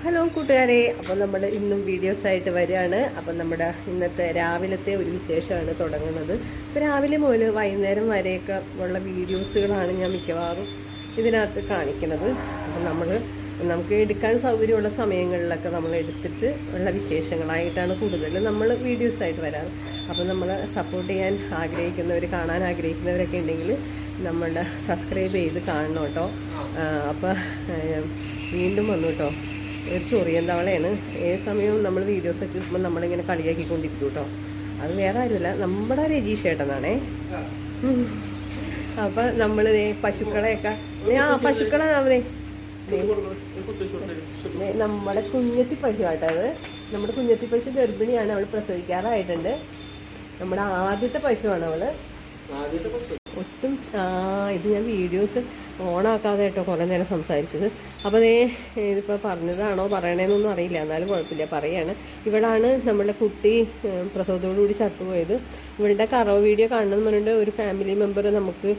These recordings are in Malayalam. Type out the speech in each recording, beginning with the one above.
ഹലോ കൂട്ടുകാരെ, അപ്പോൾ നമ്മൾ ഇന്നും വീഡിയോസായിട്ട് വരികയാണ്. അപ്പം നമ്മുടെ ഇന്നത്തെ രാവിലത്തെ ഒരു വിശേഷമാണ് തുടങ്ങുന്നത്. ഇപ്പോൾ രാവിലെ മുതൽ വൈകുന്നേരം വരെയൊക്കെ ഉള്ള വീഡിയോസുകളാണ് ഞാൻ മിക്കവാറും ഇതിനകത്ത് കാണിക്കുന്നത്. അപ്പം നമുക്ക് എടുക്കാൻ സൗകര്യമുള്ള സമയങ്ങളിലൊക്കെ നമ്മൾ എടുത്തിട്ട് ഉള്ള വിശേഷങ്ങളായിട്ടാണ് കൂടുതൽ നമ്മൾ വീഡിയോസായിട്ട് വരാറ്. അപ്പോൾ നമ്മൾ സപ്പോർട്ട് ചെയ്യാൻ ആഗ്രഹിക്കുന്നവർ, കാണാൻ ആഗ്രഹിക്കുന്നവരൊക്കെ ഉണ്ടെങ്കിൽ നമ്മളുടെ സബ്സ്ക്രൈബ് ചെയ്ത് കാണണം കേട്ടോ. അപ്പോൾ വീണ്ടും വന്നു കേട്ടോ, ഒരു ചൊറിയൻ തവളയാണ്. ഏത് സമയവും നമ്മൾ വീഡിയോസൊക്കെ ഇടുമ്പോൾ നമ്മളിങ്ങനെ കളിയാക്കിക്കൊണ്ടിരിക്കും കേട്ടോ. അത് വേറെ ആരുമില്ല, നമ്മുടെ രജീഷ് ഏട്ടനാണേ. അപ്പം നമ്മൾ പശുക്കളെയൊക്കെ പശുക്കളെ നമ്മുടെ കുഞ്ഞത്തി പശു ആട്ടോ. അത് നമ്മുടെ കുഞ്ഞത്തി പശു ഗർഭിണിയാണ്, അവൾ പ്രസവിക്കാറായിട്ടുണ്ട്. നമ്മുടെ ആദ്യത്തെ പശുവാണ് അവള്. ഒട്ടും ഇത് ഞാൻ വീഡിയോസ് ഓണാക്കാതെ കേട്ടോ കുറേ നേരം സംസാരിച്ചത്. അപ്പോൾ ഇതിപ്പോൾ പറഞ്ഞതാണോ പറയണേന്നൊന്നും അറിയില്ല, എന്നാലും കുഴപ്പമില്ല, പറയാണ്. ഇവളാണ് നമ്മളുടെ കുട്ടി പ്രസവത്തോടുകൂടി ചത്തുപോയത്. ഇവളുടെ കറവ് വീഡിയോ കാണണമെന്ന് പറഞ്ഞിട്ട് ഒരു ഫാമിലി മെമ്പർ നമുക്ക്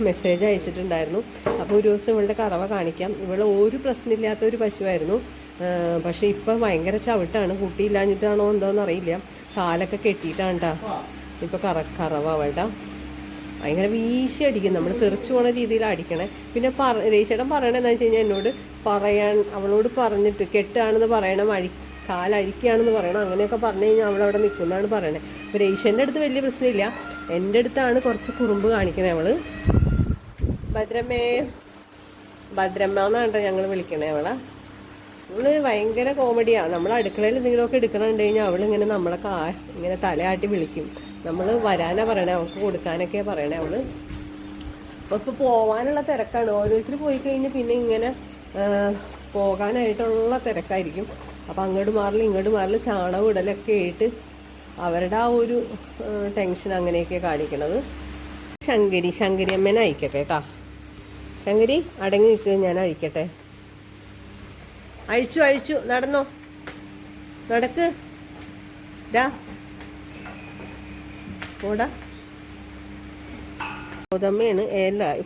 മെസ്സേജ് അയച്ചിട്ടുണ്ടായിരുന്നു. അപ്പോൾ ഒരു ദിവസം ഇവളുടെ കറവ കാണിക്കാം. ഇവൾ ഒരു പ്രശ്നമില്ലാത്ത ഒരു പശുവായിരുന്നു. പക്ഷേ ഇപ്പം ഭയങ്കര ചവിട്ടാണ്. കുട്ടിയില്ലാഞ്ഞിട്ടാണോ എന്തോന്ന് അറിയില്ല, കാലൊക്കെ കെട്ടിയിട്ടാണ് കേട്ടോ ഇപ്പോൾ കറവ അവളുടെ. ഭയങ്കര വീശി അടിക്കും, നമ്മൾ തെറിച്ചു പോണ രീതിയിലാണ് അടിക്കണേ. പിന്നെ രേശേട്ടൻ പറയണതെന്ന് വെച്ച് കഴിഞ്ഞാൽ എന്നോട് അവളോട് പറഞ്ഞിട്ട് കെട്ടാണെന്ന് പറയണം, കാലഴിക്കുകയാണെന്ന് പറയണം. അങ്ങനെയൊക്കെ പറഞ്ഞു കഴിഞ്ഞാൽ അവളവിടെ നിൽക്കുന്നതാണ് പറയണേ. അപ്പോൾ രേശേൻ്റെ അടുത്ത് വലിയ പ്രശ്നമില്ല, എൻ്റെ അടുത്താണ് കുറച്ച് കുറുമ്പ് കാണിക്കണേ അവള്. ഭദ്രമ്മ എന്നാണ് ഞങ്ങൾ വിളിക്കണേ അവളെ. അവള് ഭയങ്കര കോമഡിയാണ്. നമ്മൾ അടുക്കളയിൽ എന്തെങ്കിലുമൊക്കെ എടുക്കണുണ്ട് കഴിഞ്ഞാൽ അവളിങ്ങനെ നമ്മളെ ഇങ്ങനെ തലയാട്ടി വിളിക്കും. നമ്മൾ വരാനാ പറയണേ, അവൾക്ക് കൊടുക്കാനൊക്കെയാണ് പറയണേ അവള്. അപ്പോൾ ഇപ്പോൾ പോകാനുള്ള തിരക്കാണ്. ഓരോരുത്തർ പോയി കഴിഞ്ഞ് പിന്നെ ഇങ്ങനെ പോകാനായിട്ടുള്ള തിരക്കായിരിക്കും. അപ്പോൾ അങ്ങോട്ട് മാറില്ല ഇങ്ങോട്ട് മാറില്ല ചാണകം ഇടലൊക്കെ ആയിട്ട് അവരുടെ ആ ഒരു ടെൻഷൻ അങ്ങനെയൊക്കെ കാണിക്കണത്. ശങ്കരി അമ്മേനെ അഴിക്കട്ടെ കേട്ടോ. ശങ്കരി അടങ്ങി നിൽക്കുക, ഞാൻ അഴിക്കട്ടെ. അഴിച്ചു നടന്നോ, നടക്ക് ഡാ ഓടാ. ഗോതമ്മയാണ്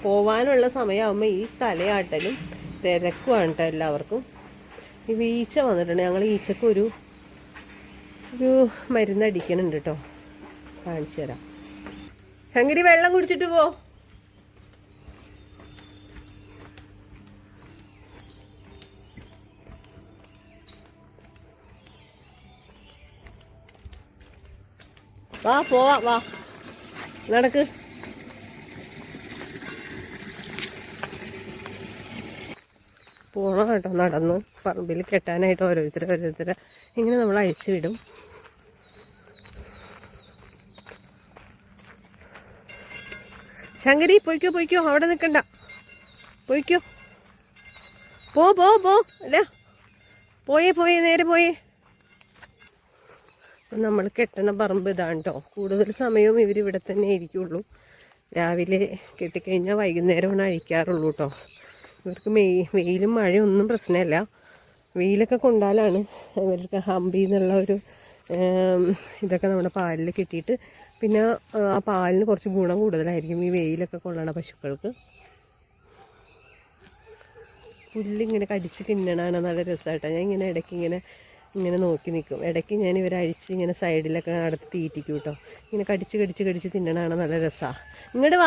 പോവാനുള്ള സമയമാകുമ്പോൾ ഈ തലയാട്ടലും തിരക്കുമാണ് കേട്ടോ എല്ലാവർക്കും. ഈ ഈച്ച വന്നിട്ടുണ്ട്. ഞങ്ങൾ ഈച്ചക്ക് ഒരു മരുന്ന് അടിക്കുന്നുണ്ട് കേട്ടോ, കാണിച്ചു തരാം. ശങ്കരി വെള്ളം കുടിച്ചിട്ട് പോ. വാ നടക്ക്. പോണം കേട്ടോ, നടന്ന് പറമ്പിൽ കെട്ടാനായിട്ട് ഓരോരുത്തരെ ഇങ്ങനെ നമ്മൾ അഴിച്ചു വിടും. ശങ്കരി പൊയ്ക്കോ, അവിടെ നിൽക്കണ്ട, പൊയ്ക്കോ. പോ അല്ല പോയേ നേരെ പോയേ. നമ്മൾ കെട്ടണ പറമ്പ് ഇതാണ് കേട്ടോ. കൂടുതൽ സമയവും ഇവരിവിടെ തന്നെ ആയിരിക്കുള്ളൂ. രാവിലെ കെട്ടിക്കഴിഞ്ഞാൽ വൈകുന്നേരമാണ് അഴിക്കാറുള്ളൂ കേട്ടോ. ഇവർക്ക് വെയിലും മഴയൊന്നും പ്രശ്നമല്ല. വെയിലൊക്കെ കൊണ്ടാലാണ് ഇവർക്ക് ഹമ്പി എന്നുള്ള ഒരു ഇതൊക്കെ നമ്മുടെ പാലിൽ കിട്ടിയിട്ട് പിന്നെ ആ പാലിന് കുറച്ച് ഗുണം കൂടുതലായിരിക്കും ഈ വെയിലൊക്കെ കൊള്ളണ പശുക്കൾക്ക്. പുല്ലിങ്ങനെ കടിച്ച് തിന്നണതാണ് നല്ല രസമായിട്ടാണ്. ഞാൻ ഇങ്ങനെ ഇടയ്ക്ക് ഇങ്ങനെ നോക്കി നിൽക്കും. ഇടയ്ക്ക് ഞാൻ ഇവരഴിച്ച് ഇങ്ങനെ സൈഡിലൊക്കെ നടത്തി തീറ്റിക്കും കേട്ടോ. ഇങ്ങനെ കടിച്ച് തിന്നണതാണ് നല്ല രസമാണ്. ഇങ്ങോട്ട്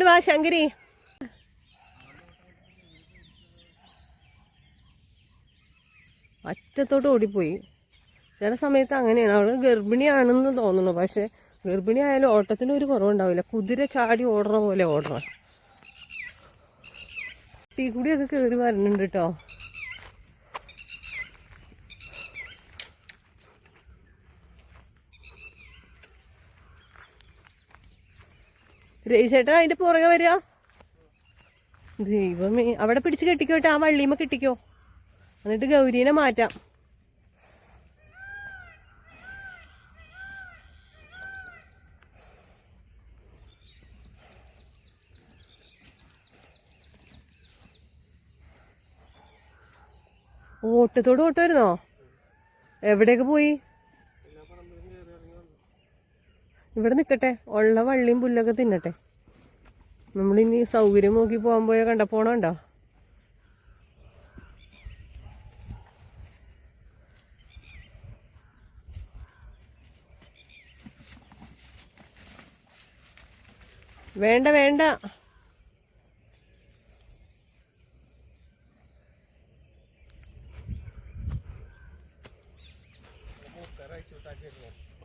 വാ ശങ്കരി. അറ്റത്തോട്ട് ഓടിപ്പോയി. ചില സമയത്ത് അങ്ങനെയാണ്. അവൾ ഗർഭിണിയാണെന്ന് തോന്നുന്നു, പക്ഷേ ഗർഭിണി ആയാലും ഓട്ടത്തിനൊരു കുറവുണ്ടാവില്ല. കുതിര ചാടി ഓടണ പോലെ ഓടണം. തീ കൂടിയൊക്കെ കയറി വരുന്നുണ്ട് കേട്ടോ. രേശേട്ടാ അതിൻ്റെ പുറകെ വരിക. ദൈവമേ, അവിടെ പിടിച്ച് കെട്ടിക്കോട്ടെ, ആ വള്ളിയുമ്പോൾ കെട്ടിക്കോ, എന്നിട്ട് ഗൗരീനെ മാറ്റാം. ഓട്ടത്തോട് വരുന്നോ? എവിടെയൊക്കെ പോയി? ഇവിടെ നിൽക്കട്ടെ, ഉള്ള വള്ളിയും പുല്ലൊക്കെ തിന്നട്ടെ. നമ്മളിനി സൗകര്യം നോക്കി പോകാൻ പോയാൽ പോണണ്ടോ. വേണ്ട വേണ്ട.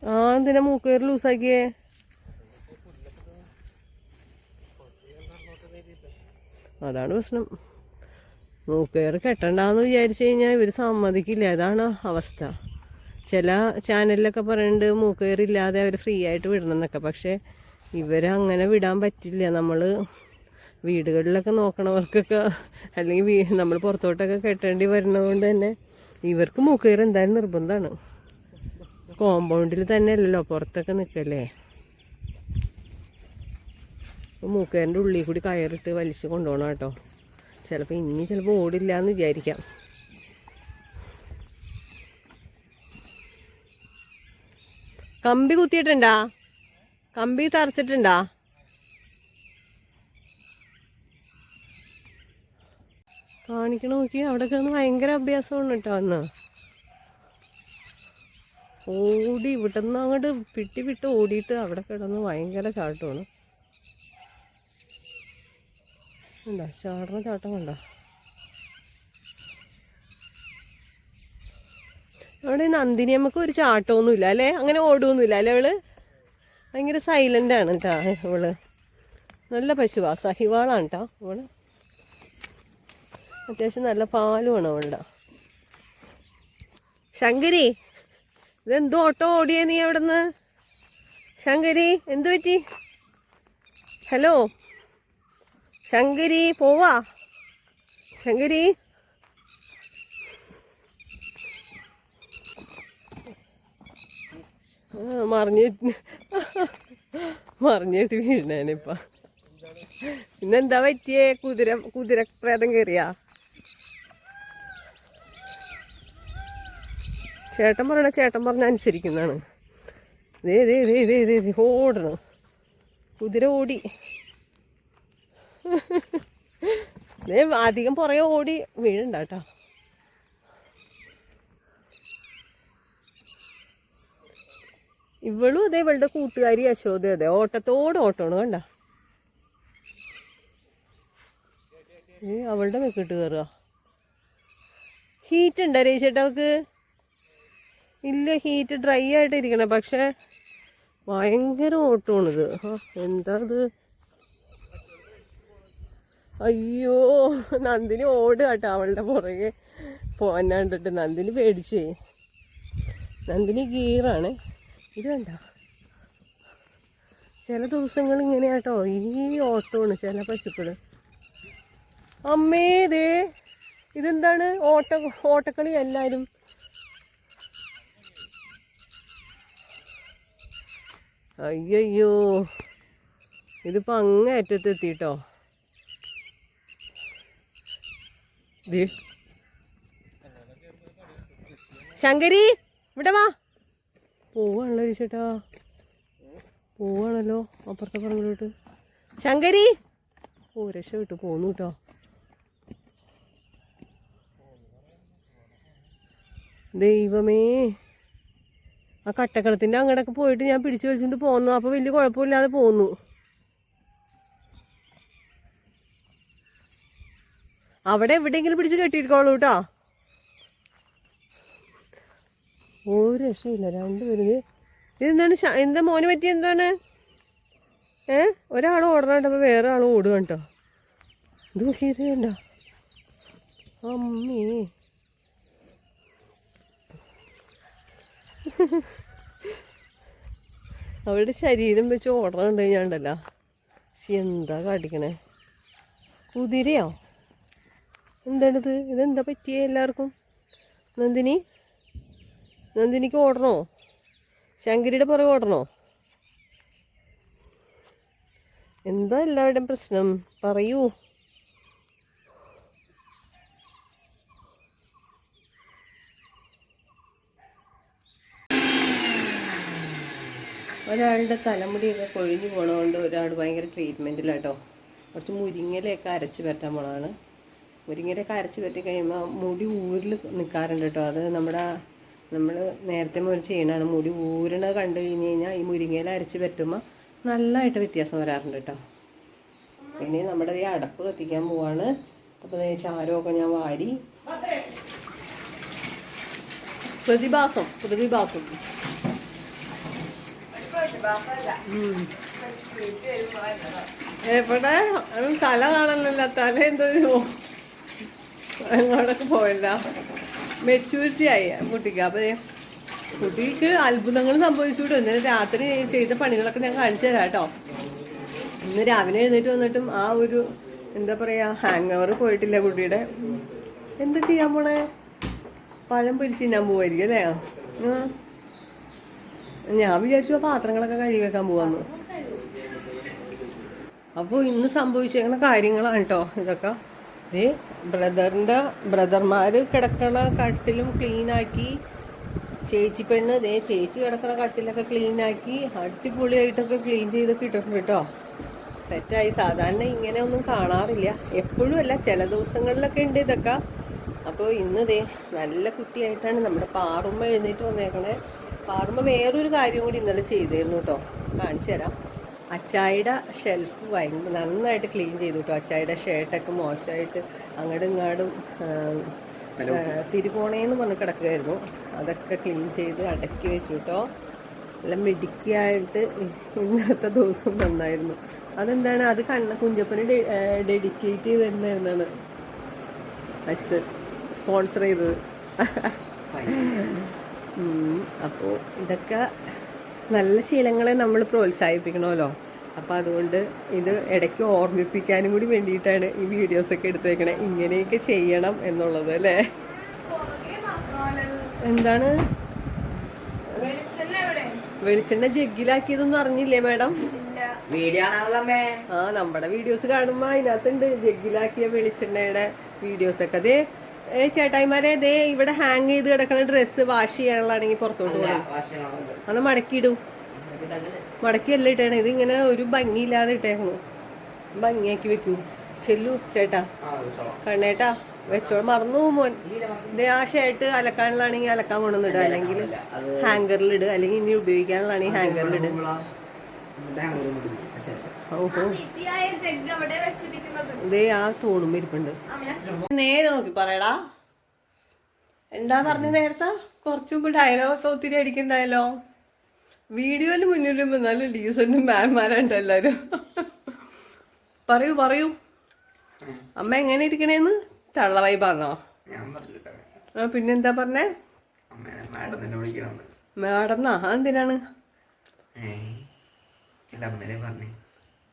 ആ എന്തിനാ മൂക്കേറ് ലൂസാക്കിയേ? അതാണ് പ്രശ്നം. മൂക്കേറ് കെട്ടണ്ടെന്ന് വിചാരിച്ചു കഴിഞ്ഞാൽ ഇവർ സമ്മതിക്കില്ല. അതാണ് അവസ്ഥ. ചില ചാനലിലൊക്കെ പറയുന്നുണ്ട് മൂക്കേറില്ലാതെ അവർ ഫ്രീ ആയിട്ട് വിടണം എന്നൊക്കെ. പക്ഷേ ഇവരങ്ങനെ വിടാൻ പറ്റില്ല. നമ്മൾ വീടുകളിലൊക്കെ നോക്കണവർക്കൊക്കെ അല്ലെങ്കിൽ നമ്മൾ പുറത്തോട്ടൊക്കെ കെട്ടേണ്ടി വരുന്നതുകൊണ്ട് തന്നെ ഇവർക്ക് മൂക്കേറ് എന്തായാലും നിർബന്ധമാണ്. കോമ്പൗണ്ടിൽ തന്നെ അല്ലല്ലോ, പുറത്തൊക്കെ നിൽക്കല്ലേ. മൂക്കേറിൻ്റെ ഉള്ളിൽ കൂടി കയറിട്ട് വലിച്ച് കൊണ്ടുപോകണം കേട്ടോ. ചിലപ്പോൾ ഓടില്ല എന്ന് വിചാരിക്കാം. കമ്പി കുത്തിയിട്ടുണ്ടാ? കമ്പി തറച്ചിട്ടുണ്ടാ? കാണിക്കണ നോക്കി. അവിടെ കിടന്ന് ഭയങ്കര അഭ്യാസമാണ് കേട്ടോ. അന്ന് ഓടി ഇവിടുന്ന് അങ്ങോട്ട് വിട്ട് ഓടിയിട്ട് അവിടെ കിടന്ന് ഭയങ്കര ചാട്ടമാണ്. കണ്ടോ ചാടണ ചാട്ടം കണ്ടോ? അവിടെ നന്ദിനി അമ്മക്ക് ഒരു ചാട്ടമൊന്നുമില്ല അല്ലേ, അങ്ങനെ ഓടുമൊന്നുമില്ല അല്ലേ. അവള് ഭയങ്കര സൈലൻ്റ് ആണ് കേട്ടോ. അവള് നല്ല പശുവാ, സഹിവാളാണ് കേട്ടോ. അവള് അത്യാവശ്യം നല്ല പാലുമാണ് അവളുടെ. ശങ്കരി, ഇതെന്തോ ഓട്ടോ ഓടിയേ നീ അവിടെ നിന്ന്? ശങ്കരി എന്തു പറ്റി? ഹലോ ശങ്കരി, പോവാ ശങ്കരി. മറിഞ്ഞിട്ട് വീണേനിപ്പ. പിന്നെന്താ പറ്റിയേ? കുതിരപ്രേതം കയറിയാ? ചേട്ടൻ പറഞ്ഞ അനുസരിക്കുന്നതാണ്. ഓടണം. കുതിര ഓടി. അധികം പുറകെ ഓടി വീഴണ്ട കേട്ടോ. ഇവളും അതെ, ഇവളുടെ കൂട്ടുകാരി യശോദ അതെ, ഓട്ടമാണ് കണ്ട. അവളുടെ മെക്കിട്ട് കയറുക. ഹീറ്റ് ഉണ്ടോ രേച്ചേട്ടാ അവക്ക്? ഇല്ല, ഹീറ്റ് ഡ്രൈ ആയിട്ടിരിക്കണേ. പക്ഷെ ഭയങ്കര ഓട്ടമാണിത്. എന്താ ഇത്? അയ്യോ, നന്ദിനി ഓടുക കേട്ടോ അവളുടെ പുറകെ പോകാനാണ്ടിട്ട്. നന്ദിനി പേടിച്ചേ. നന്ദിനി ഗീറാണ്. ഇത് കണ്ട, ചില ദിവസങ്ങൾ ഇങ്ങനെയാട്ടോ, ഈ ഓട്ടമാണ് ചില പശുക്കള്. അമ്മേ ദേ ഇതെന്താണ്? ഓട്ടക്കളി എല്ലാരും. അയ്യോ, ഇതിപ്പോ അങ്ങേറ്റത്ത് എത്തിട്ടോ. ശങ്കരി ഇവിടെ വാ. പോവാണല്ലോ ചേട്ടാ, പോവാണല്ലോ അപ്പുറത്തെ പറമ്പിലോട്ട്. ശങ്കരി, ഓ രക്ഷപ്പെട്ടു പോന്നു കേട്ടോ. ദൈവമേ, ആ കട്ടക്കളത്തിൻ്റെ അങ്ങോട്ടൊക്കെ പോയിട്ട് ഞാൻ പിടിച്ചു വലിച്ചിട്ട് പോന്നു. അപ്പോൾ വലിയ കുഴപ്പമില്ലാതെ പോന്നു. അവിടെ എവിടെയെങ്കിലും പിടിച്ച് കെട്ടിയിരിക്കോളൂ കേട്ടോ. ഒരു രക്ഷയില്ല രണ്ടുപേരും. ഇതെന്താണ്? എന്താ മോന് പറ്റിയ എന്താണ്? ഒരാൾ ഓടണുണ്ടപ്പോൾ വേറെ ആൾ ഓടുക കേട്ടോ. ഇത് നോക്കിയത് കണ്ടോ? അമ്മേ, അവരുടെ ശരീരം വെച്ച് ഓടണുണ്ട് ഞാണ്ടല്ലോ. പക്ഷെ എന്താ കാട്ടിക്കണേ? കുതിരയോ എന്താണിത്? ഇതെന്താ പറ്റിയേ എല്ലാവർക്കും? നന്ദിനിക്ക് ഓടണോ? ശങ്കരിയുടെ പുറകെ ഓടണോ? എന്താ എല്ലാവരുടെയും പ്രശ്നം? പറയൂ. ഒരാളുടെ തലമുടിയൊക്കെ കൊഴിഞ്ഞു പോണതുകൊണ്ട് ഒരാൾ ഭയങ്കര ട്രീറ്റ്മെൻറ്റിലാട്ടോ. കുറച്ച് മുരിങ്ങയിലൊക്കെ അരച്ച് പറ്റാൻ പോണതാണ്. മുരിങ്ങയിലൊക്കെ അരച്ച് പറ്റി കഴിയുമ്പോൾ മുടി ഊരിൽ നിൽക്കാറുണ്ട് കേട്ടോ. അത് നമ്മൾ നേരത്തെ മുതൽ ചെയ്യണതാണ്. മുടി ഊരണ കണ്ടു കഴിഞ്ഞ് കഴിഞ്ഞാൽ ഈ മുരിങ്ങയില അരച്ച് പറ്റുമ്പോൾ നല്ലതായിട്ട് വ്യത്യാസം വരാറുണ്ട് കേട്ടോ. പിന്നെ നമ്മുടെ ഈ അടപ്പ് കത്തിക്കാൻ പോവാണ്. അപ്പോൾ ചാരമൊക്കെ ഞാൻ വാരി. പ്രതിഭാസം എവിടെ തല കാണണല്ലോ, തല എന്തോ അങ്ങോട്ടൊക്കെ പോയല്ല. മെച്യൂരിറ്റി ആയി കുട്ടിക്ക്. അപ്പോൾ കുട്ടിക്ക് അത്ഭുതങ്ങൾ സംഭവിച്ചുകൂടും. ഇന്നലെ രാത്രി ചെയ്ത പണികളൊക്കെ ഞാൻ കാണിച്ചു തരാം കേട്ടോ. ഇന്ന് രാവിലെ എഴുന്നേറ്റ് വന്നിട്ടും ആ ഒരു എന്താ പറയുക, ഹാങ് ഓവർ പോയിട്ടില്ല കുട്ടിയുടെ. എന്താ ചെയ്യാൻ പോണേ? പഴം പൊരിച്ച് തിന്നാൻ പോവായിരിക്കും അല്ലേ? ഞാൻ വിചാരിച്ചു ആ പാത്രങ്ങളൊക്കെ കഴുകി വെക്കാൻ പോവാന്ന്. അപ്പോൾ ഇന്ന് സംഭവിച്ചേക്കുന്ന കാര്യങ്ങളാണ് കേട്ടോ ഇതൊക്കെ. ബ്രദർമാർ കിടക്കണ കട്ടിലും ക്ലീനാക്കി. ചേച്ചി പെണ്ണ് ചേച്ചി കിടക്കണ കട്ടിലൊക്കെ ക്ലീനാക്കി അടിപൊളിയായിട്ടൊക്കെ ക്ലീൻ ചെയ്തൊക്കെ ഇട്ടിട്ടുണ്ട് കേട്ടോ. സെറ്റായി. സാധാരണ ഇങ്ങനെ ഒന്നും കാണാറില്ല, എപ്പോഴും അല്ല, ചില ദിവസങ്ങളിലൊക്കെ ഉണ്ട് ഇതൊക്കെ. അപ്പോൾ ഇന്ന് നല്ല കുട്ടിയായിട്ടാണ് നമ്മുടെ പാറുമ്മ എഴുന്നേറ്റ് വന്നേക്കണേ. പാറുമ്മ വേറൊരു കാര്യം കൂടി ഇന്നലെ ചെയ്തിരുന്നു കേട്ടോ, കാണിച്ചു തരാം. അച്ചായുടെ ഷെൽഫ് നന്നായിട്ട് ക്ലീൻ ചെയ്തു കേട്ടോ. അച്ചായുടെ ഷർട്ടൊക്കെ മോശമായിട്ട് അങ്ങോട്ടും ഇങ്ങോട്ടും തിരുപോണേന്ന് പറഞ്ഞ് കിടക്കുകയായിരുന്നു. അതൊക്കെ ക്ലീൻ ചെയ്ത് അടക്കി വെച്ചു കേട്ടോ. എല്ലാം മിടുക്കിയായിട്ട് ഇന്നത്തെ ദിവസം നന്നായിരുന്നു. അതെന്താണ്, അത് കുഞ്ചപ്പന് ഡെഡിക്കേറ്റ് ചെയ്ത് തരുന്നതാണ് അച്ഛൻ സ്പോൺസർ ചെയ്തത്. അപ്പോൾ ഇതൊക്കെ നല്ല ശീലങ്ങളെ നമ്മൾ പ്രോത്സാഹിപ്പിക്കണമല്ലോ. അപ്പോൾ അതുകൊണ്ട് ഇത് ഇടയ്ക്ക് ഓർമ്മിപ്പിക്കാനും കൂടി വേണ്ടിയിട്ടാണ് ഈ വീഡിയോസൊക്കെ എടുത്തു വെക്കണേ. ഇങ്ങനെയൊക്കെ ചെയ്യണം എന്നുള്ളത് അല്ലേ. എന്താണ് വെളിച്ചെണ്ണ ജഗ്ഗിലാക്കിയതൊന്നും അറിഞ്ഞില്ലേ മാഡം? ആ, നമ്മുടെ വീഡിയോസ് കാണുമ്പോ അതിനകത്തുണ്ട് ജഗ്ഗിലാക്കിയ വെളിച്ചെണ്ണയുടെ വീഡിയോസൊക്കെ. അതേ ചേട്ടായിമാരെ, ഇവിടെ ഹാങ് ചെയ്ത് കിടക്കുന്ന ഡ്രസ്സ് വാഷ് ചെയ്യാനുള്ളതാണെങ്കിൽ പുറത്തോട്ട് പോകണം. അത് മടക്കിയിടും. മടക്കിയല്ല ഇട്ടേണേ, ഇതിങ്ങനെ ഒരു ഭംഗിയില്ലാതെ ഇട്ടേക്കണു. ഭംഗിയാക്കി വെക്കൂ. ചെല്ലു ചേട്ടാ, കണ്ണേട്ടാ വെച്ചോ. മറന്നു മോൻ. ആ ഷർട്ട് അലക്കാനുള്ളതാണെങ്കിൽ അലക്കാൻ കൊണ്ടുവന്നിടുക, അല്ലെങ്കിൽ ഹാങ്കറിലിടുക, അല്ലെങ്കിൽ ഇനി ഉപയോഗിക്കാനുള്ളതാണെങ്കിൽ ഹാങ്കറിലിടുക. ഓഹോ, ആ തോണുമ്പോ ഇരിപ്പുണ്ട്. നേരെ നോക്കി പറയടാ. എന്താ പറഞ്ഞു നേരത്തെ? കുറച്ചും കൂടി ഡയലോഗൊക്കെ ഒത്തിരി അടിക്കണ്ടായല്ലോ. വീഡിയോന് മുന്നിലും നല്ല ഡീസന്റും മാൻമാരുണ്ട് എല്ലാരും. പറയൂ. അമ്മ എങ്ങനെ ഇരിക്കണേന്ന്? തള്ള വൈബാന്നോ? പിന്നെന്താ പറഞ്ഞേ? മാഡന്നാ? എന്തിനാണ്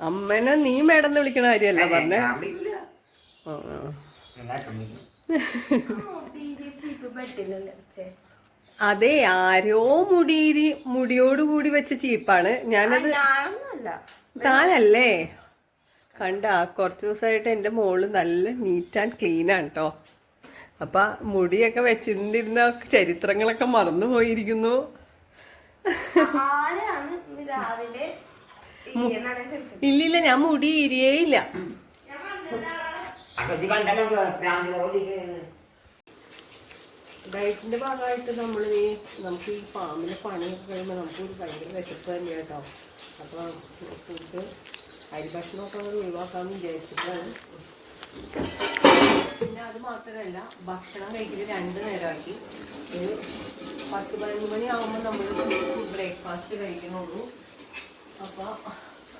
അമ്മേനെ നീ മേഡന്ന് വിളിക്കണ കാര്യല്ല പറഞ്ഞേ. അതെ, ആരോ മുടിയോടുകൂടി വെച്ച ചീപ്പാണ്. ഞാനത് താനല്ലേ കണ്ട. കുറച്ച് ദിവസമായിട്ട് എൻ്റെ മോള് നല്ല നീറ്റ് ആൻഡ് ക്ലീൻ ആണ് കേട്ടോ. അപ്പൊ മുടിയൊക്കെ വെച്ചിരുന്ന ചരിത്രങ്ങളൊക്കെ മറന്നു പോയിരിക്കുന്നു. ഇല്ലില്ല, ഞാൻ മുടി ഇരിയേ ഇല്ല. ഡയറ്റിന്റെ ഭാഗമായിട്ട് നമുക്ക് ഈ ഫാമിലെ പണിയൊക്കെ കഴിയുമ്പോൾ നമുക്ക് ഭയങ്കര വിശപ്പ് തന്നെയാണ് കേട്ടോ. അപ്പൊ ഫുഡ് അരി ഭക്ഷണമൊക്കെ നമ്മൾ ഒഴിവാക്കാമെന്ന് വിചാരിച്ചിട്ടാണ്. പിന്നെ അത് മാത്രമല്ല, ഭക്ഷണം കഴിക്കല് 2 നേരമാക്കി. ഒരു 10-11 മണി ആകുമ്പോൾ നമ്മൾ ബ്രേക്ക്ഫാസ്റ്റ് കഴിക്കണുള്ളൂ. അപ്പോൾ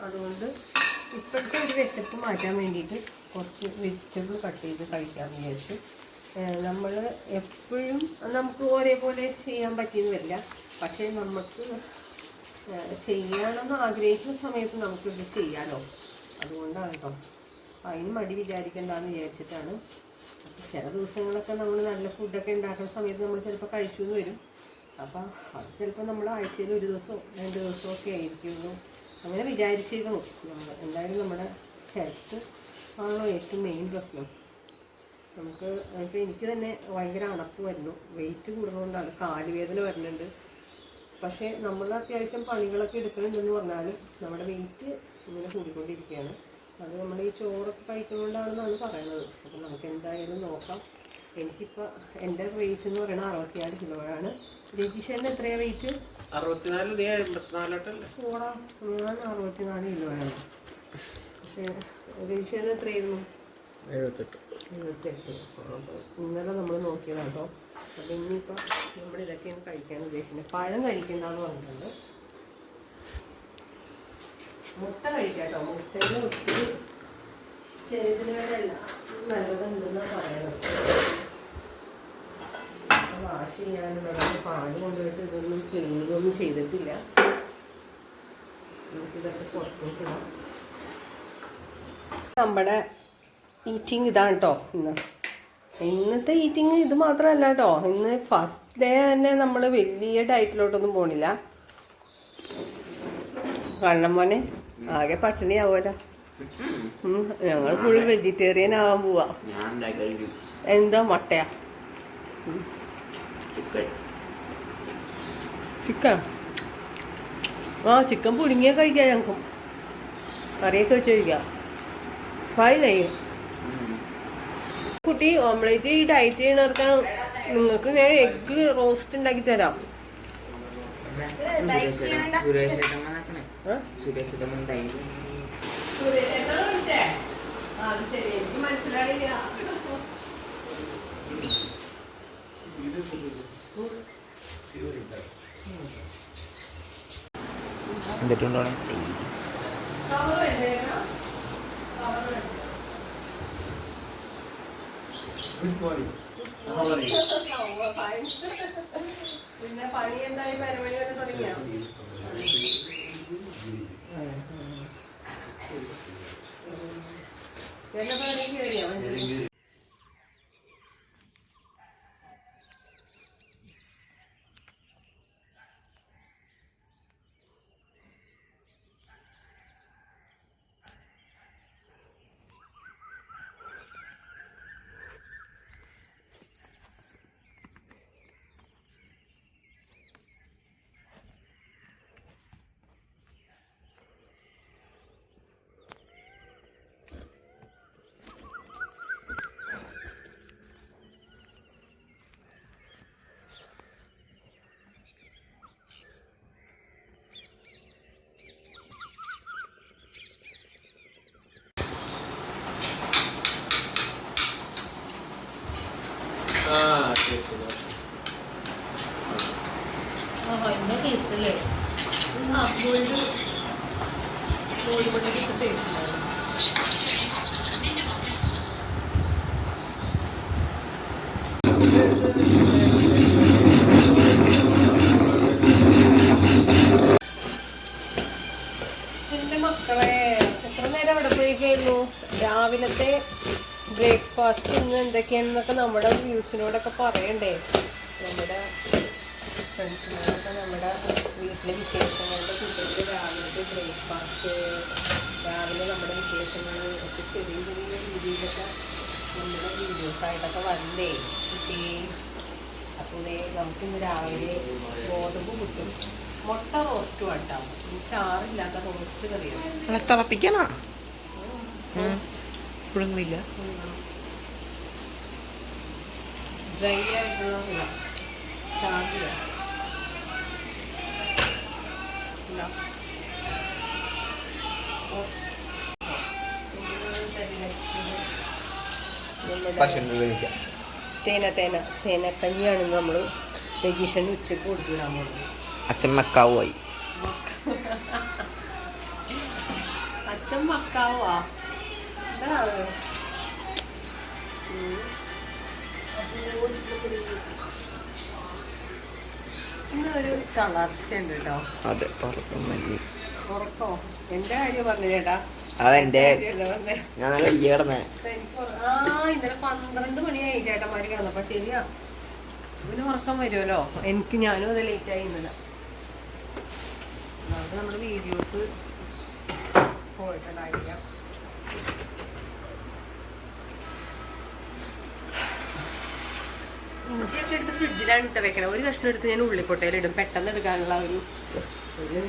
അതുകൊണ്ട് ഇപ്പോഴത്തെ ഒരു വിശപ്പ് മാറ്റാൻ വേണ്ടിയിട്ട് കുറച്ച് വെജിറ്റബിൾ കട്ട് ചെയ്ത് കഴിക്കാമെന്ന് വിചാരിച്ചു. നമ്മൾ എപ്പോഴും നമുക്ക് ഒരേപോലെ ചെയ്യാൻ പറ്റിയെന്ന് വരില്ല, പക്ഷേ നമുക്ക് ചെയ്യണമെന്ന് ആഗ്രഹിക്കുന്ന സമയത്ത് നമുക്കിത് ചെയ്യാമല്ലോ. അതുകൊണ്ടാണ് കേട്ടോ. അതിന് മടി വിചാരിക്കേണ്ടെന്ന് വിചാരിച്ചിട്ടാണ്. ചില ദിവസങ്ങളൊക്കെ നമ്മൾ നല്ല ഫുഡൊക്കെ ഉണ്ടാക്കുന്ന സമയത്ത് നമ്മൾ ചിലപ്പോൾ കഴിച്ചു എന്ന് വരും. അപ്പം അത് ചിലപ്പോൾ നമ്മൾ ആഴ്ചയിൽ 1 ദിവസമോ 2 ദിവസമോ ഒക്കെ ആയിരിക്കുള്ളൂ. അങ്ങനെ വിചാരിച്ചിരിക്കണം. എന്തായാലും നമ്മുടെ ഹെൽത്ത് ആണല്ലോ ഏറ്റവും മെയിൻ പ്രശ്നം. നമുക്ക് ഇപ്പോൾ എനിക്ക് തന്നെ ഭയങ്കര അണപ്പ് വരുന്നു. വെയിറ്റ് കൂടുന്നതുകൊണ്ടാണ്. കാലുവേദന വരുന്നുണ്ട്. പക്ഷേ നമ്മൾ അത്യാവശ്യം പണികളൊക്കെ എടുക്കണമെന്ന് പറഞ്ഞാലും നമ്മുടെ വെയിറ്റ് ഇങ്ങനെ കൂടിക്കൊണ്ടിരിക്കുകയാണ്. അത് നമ്മൾ ഈ ചോറൊക്കെ കഴിക്കുന്നതുകൊണ്ടാണെന്നാണ് പറയുന്നത്. അപ്പോൾ നമുക്ക് എന്തായാലും നോക്കാം. എനിക്കിപ്പോൾ എൻ്റെ വെയിറ്റ് എന്ന് പറയുന്നത് 64 കിലോയാണ്. രജിഷേൻ്റെ എത്രയാണ് വെയിറ്റ്? 64. ഓടാ, ഞാൻ 64 കിലോയാണ്. പക്ഷേ രജിഷന് എത്രയായിരുന്നു? 78. ഇന്നലെ നമ്മൾ നോക്കിയതാണ് കേട്ടോ. അപ്പം ഇനിയിപ്പോൾ നമ്മൾ ഇതൊക്കെയാണ് കഴിക്കാൻ ഉദ്ദേശിക്കുന്നത്. പഴം കഴിക്കണ്ടെന്ന് പറഞ്ഞിട്ടുണ്ട്. മുട്ട കഴിക്കാം കേട്ടോ. മുട്ടയിൽ ഒത്തിരി ശരീരത്തിന് വേണ്ടിയല്ല നല്ലതുണ്ടെന്നാണ് പറയുന്നത്. വാഷ് ചെയ്യാനുള്ളതാണ്. പാല് കൊണ്ടുപോയിട്ട് ഇതൊന്നും ക്ലീനിങ്ങൊന്നും ചെയ്തിട്ടില്ല. നമുക്കിതൊക്കെ പുറത്തോട്ടിടാം. നമ്മുടെ ഈറ്റിംഗ് ഇതാണ് കേട്ടോ. ഇന്നത്തെ ഈറ്റിംഗ് ഇത് മാത്രമല്ല കേട്ടോ. ഇന്ന് ഫസ്റ്റ് ഡേ തന്നെ നമ്മൾ വലിയ ഡയറ്റിലോട്ടൊന്നും പോണില്ല. കാരണം മോനെ ആകെ പട്ടിണി ആവുമല്ലോ. ഞങ്ങൾ ഫുൾ വെജിറ്റേറിയൻ ആവാൻ പോവാ. എന്താ മുട്ടയാ? ചിക്കൻ? ആ ചിക്കൻ പുഴുങ്ങിയ കഴിക്കാം. ഞങ്ങൾക്കും കറിയൊക്കെ വെച്ച് കഴിക്കാം. ഫ്രൈ ചെയ്യും. കുട്ടി ഓംലേറ്റ് ഈ ഡയറ്റ് ചെയ്യണവർക്ക് നിങ്ങൾക്ക് ഞാൻ എഗ്ഗ് റോസ്റ്റ് ഉണ്ടാക്കി തരാം. മനസ്സിലായില്ല. എന്നിട്ടുണ്ടോ പിന്നെ പണി എന്തായി? പരിപാടി വരെ തുടങ്ങിയ എന്നെ പണി കയറിയോ? ഇന്ന ടേസ്റ്റ് അല്ലേ? ഗോൾഡ് പൊടിക്ക് ടേസ്റ്റ് ഉണ്ടാവും. എൻ്റെ മക്കളെ എത്ര നേരം അവിടെ പോയിക്കായിരുന്നു. രാവിലത്തെ ബ്രേക്ക്ഫാസ്റ്റ് ഇന്ന് എന്തൊക്കെയാണെന്നൊക്കെ നമ്മുടെ വ്യൂസിനോടൊക്കെ പറയണ്ടേ. നമ്മുടെ ഫ്രണ്ട്സിനോടൊക്കെ നമ്മുടെ വീട്ടിലെ വിശേഷങ്ങളുടെ കുട്ടികളുടെ രാവിലത്തെ ബ്രേക്ക്ഫാസ്റ്റ്, രാവിലെ നമ്മുടെ വിശേഷങ്ങൾ ഒക്കെ ചെറിയ ചെറിയ രീതിയിലൊക്കെ നമ്മുടെ വീഡിയോസായിട്ടൊക്കെ വന്നേ കുട്ടി. അപ്പോൾ നമുക്കിന്ന് രാവിലെ ഗോതമ്പ് പുട്ടും മുട്ട റോസ്റ്റും ആട്ടാം. ചാറില്ലാത്ത റോസ്റ്റ് കറിയാണ്. തിളപ്പിക്കണ പുഴുങ്ങില്ല. ഡ്രൈ ആയിട്ടുള്ള ചാറില്ല. തേനക്കഞ്ഞിയാണ് നമ്മൾ രജിഷന് ഉച്ചക്ക് കൊടുത്തിടാൻ പോകുന്നത്. അച്ഛൻ മക്കാവുമായി. അച്ഛൻ മക്കാവാ? എന്താണ് ഇന്നൊരു തളർച്ചയുണ്ട് കേട്ടോ. അതെ, ഉറക്കോ? എന്റെ കാര്യം പറഞ്ഞു ചേട്ടാ. അതെന്റെ ഞാൻ കിടന്നേ. ഇന്നലെ 12 മണിയായി ചേട്ടന്മാര് കിടന്നപ്പോ. ശരിയാ, ഇവന് ഉറക്കം വരുമല്ലോ. എനിക്ക് ഞാനും അത് ലേറ്റായി ഇന്നലെ. അത് നമ്മുടെ വീഡിയോസ് പോയിട്ടുണ്ടായിരിക്കാം. ഇഞ്ചിയൊക്കെ എടുത്ത് ഫ്രിഡ്ജിലാണ് ഇട്ട് വെക്കണം. ഒരു കഷ്ണം എടുത്ത് ഞാൻ ഉള്ളിക്കൊട്ടയിലിടും, പെട്ടെന്ന് എടുക്കാനുള്ള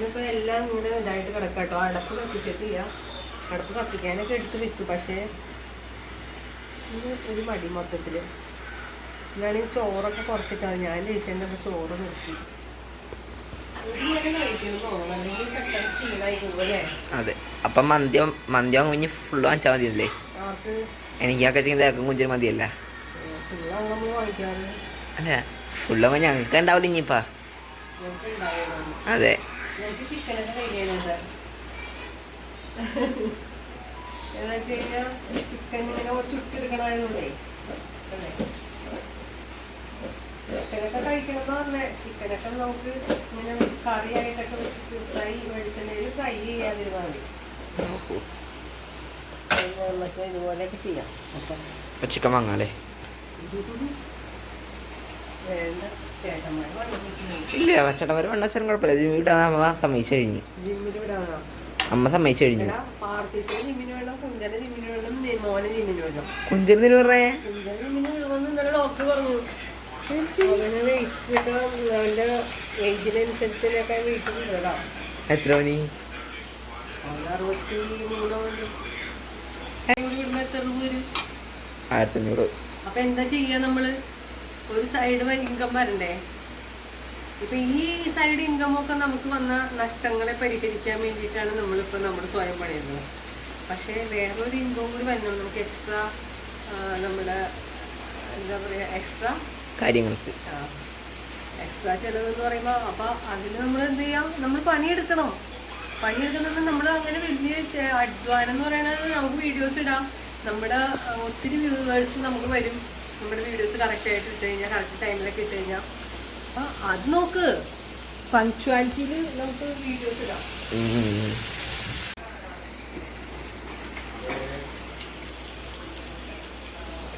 ഇപ്പോൾ എല്ലാം ഇങ്ങനെ ഇതായിട്ട് കിടക്കാട്ടോ. അടപ്പ് കത്തിച്ചിട്ടില്ല. അടപ്പ് കത്തിക്കാനൊക്കെ എടുത്ത് വെച്ചു. പക്ഷേ ഇത് ഒരു മടി മൊത്തത്തിൽ. ഞാൻ ഈ ചോറൊക്കെ കുറച്ചിട്ടാണ് ഞാൻ ലേശൻ്റെ ചോറ് നിർത്തി. അതെ. അപ്പം മന്തി കുഞ്ഞ് ഫുള്ള് വാങ്ങിച്ചാൽ മതിയല്ലേ? എനിക്കൊക്കെ തേക്കും കുഞ്ചിന് മതിയല്ല. അല്ല ഫുള്ള് ഞങ്ങൾക്ക് ഉണ്ടാവില്ല ഇനിയിപ്പാ. അതെ. ചിക്കൻ ഇങ്ങനെ ചുട്ടെടുക്കണായതുകൊണ്ടേ ചിക്കനൊക്കെ കഴിക്കണമെന്ന് പറഞ്ഞേ. ചിക്കനൊക്കെ നമുക്ക് ഇങ്ങനെ കറിയായിട്ടൊക്കെ വെച്ചിട്ട് വെളിച്ചെണ്ണയിൽ ഫ്രൈ ചെയ്യാതിരുന്നാൽ മതി. ഇതുപോലെയൊക്കെ ചെയ്യാം. അപ്പം ചിക്കൻ വാങ്ങാല്ലേ? വേണ്ട, ചേട്ടന്മാർ ഇല്ല, ചേട്ടന്മാർ വണ്ണാച്ചാലും കുഴപ്പമില്ല. ജിമ്മിൽ വിടാൻ അമ്മ സമ്മതിച്ചു കഴിഞ്ഞു. ജിമ്മിൽ വിടാനോ? അമ്മ സമ്മതിച്ചു കഴിഞ്ഞു. ജിമ്മിന് വേണം, കുഞ്ചനെ ജിമ്മിന് വേണം, മോനെ ജിമ്മിന് വേണം. കുഞ്ചിന് പറഞ്ഞേ കുഞ്ചനെ ജിമ്മിന് വേണമെന്ന് ഇന്നലെ ഡോക്ടർ പറഞ്ഞു. അവന് വെയിറ്റ് അവൻ്റെ ഏജിനനുസരിച്ചൊക്കെ വെയിറ്റ് കൂടുതലാ. എത്ര മണി? 63 1500. അപ്പൊ എന്താ ചെയ്യാ നമ്മള്? ഒരു സൈഡ് ഇൻകം വരണ്ടേ? ഇപ്പൊ ഈ സൈഡ് ഇൻകം ഒക്കെ നമുക്ക് വന്ന നഷ്ടങ്ങളെ പരിഹരിക്കാൻ വേണ്ടിയിട്ടാണ് നമ്മളിപ്പോ നമ്മുടെ സ്വയം പണിയുന്നത്. പക്ഷെ വേറൊരു ഇൻകം കൂടി വരുന്നുണ്ട് നമുക്ക്. എക്സ്ട്രാ നമ്മുടെ എന്താ പറയാ, എക്സ്ട്രാ കാര്യങ്ങൾക്ക് എക്സ്ട്രാ ചെലവെന്ന് പറയുമ്പോൾ അപ്പൊ അതിന് നമ്മൾ എന്ത് ചെയ്യാം? നമ്മൾ പണിയെടുക്കണം. നമ്മൾ അങ്ങനെ വലിയ അധ്വാനം എന്ന് പറയുന്നത് നമുക്ക് വീഡിയോസ് ഇടാം. നമ്മുടെ ഒത്തിരി വ്യൂവേഴ്സ് നമുക്ക് വരും. നമ്മുടെ വീഡിയോസ് കറക്റ്റായിട്ട് ഇട്ട് കഴിഞ്ഞാൽ, കറക്റ്റ് ടൈമിലൊക്കെ ഇട്ട് കഴിഞ്ഞാൽ അപ്പൊ അത് നോക്ക്. പങ്ക്ച്വാലിറ്റിയിൽ നമുക്ക് വീഡിയോസ് ഇടാം.